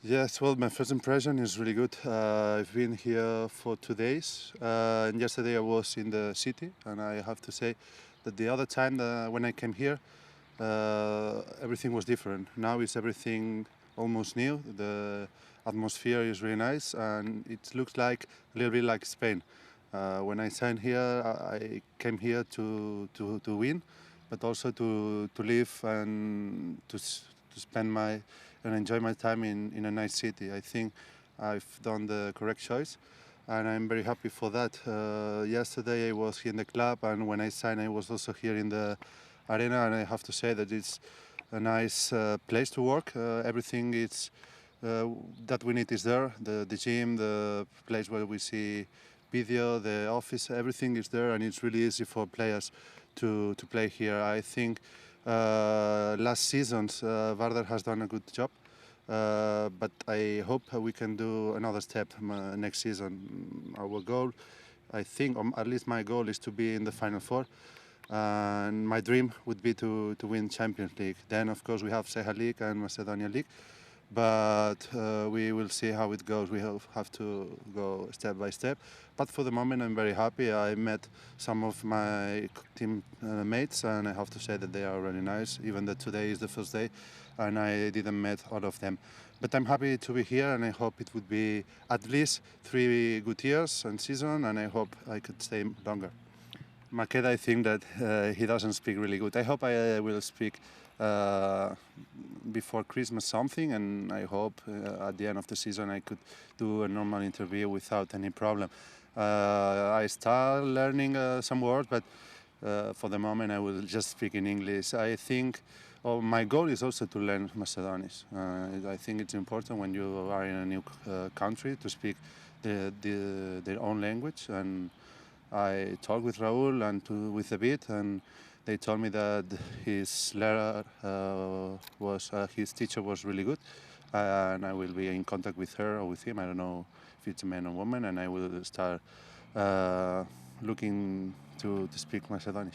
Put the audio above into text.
Yes, well, my first impression is really good. I've been here for 2 days, and yesterday I was in the city, and I have to say that the other time when I came here, everything was different. Now is everything almost new. The atmosphere is really nice, and it looks like a little bit like Spain. When I signed here, I came here to win, but also to live and to spend my and enjoy my time in a nice city. I think I've done the correct choice, and I'm very happy for that. Yesterday I was here in the club, and when I signed, I was also here in the arena, and I have to say that it's a nice place to work. Everything is uh, that we need is there. The gym, the place where we see video, the office, everything is there, and it's really easy for players to play here. I think last season Vardar has done a good job, but I hope we can do another step next season. Our goal, I think, or at least my goal, is to be in the Final Four. And my dream would be to win Champions League. Then, of course, we have Seha League and Macedonia League, but we will see how it goes. We have to go step by step. But for the moment, I'm very happy. I met some of my team mates, and I have to say that they are really nice. Even though today is the first day, and I didn't meet all of them. But I'm happy to be here, and I hope it would be at least 3 good years and season, and I hope I could stay longer. Makeda, I think that he doesn't speak really good. I hope I will speak uh, before Christmas something, and I hope at the end of the season I could do a normal interview without any problem. I start learning some words, but for the moment I will just speak in English. I think my goal is also to learn Macedonian. I think it's important when you are in a new country to speak their own language, and I talked with Raul and with David, and they told me that his teacher was really good, and I will be in contact with her or with him. I don't know if it's a man or woman, and I will start looking to speak Macedonian.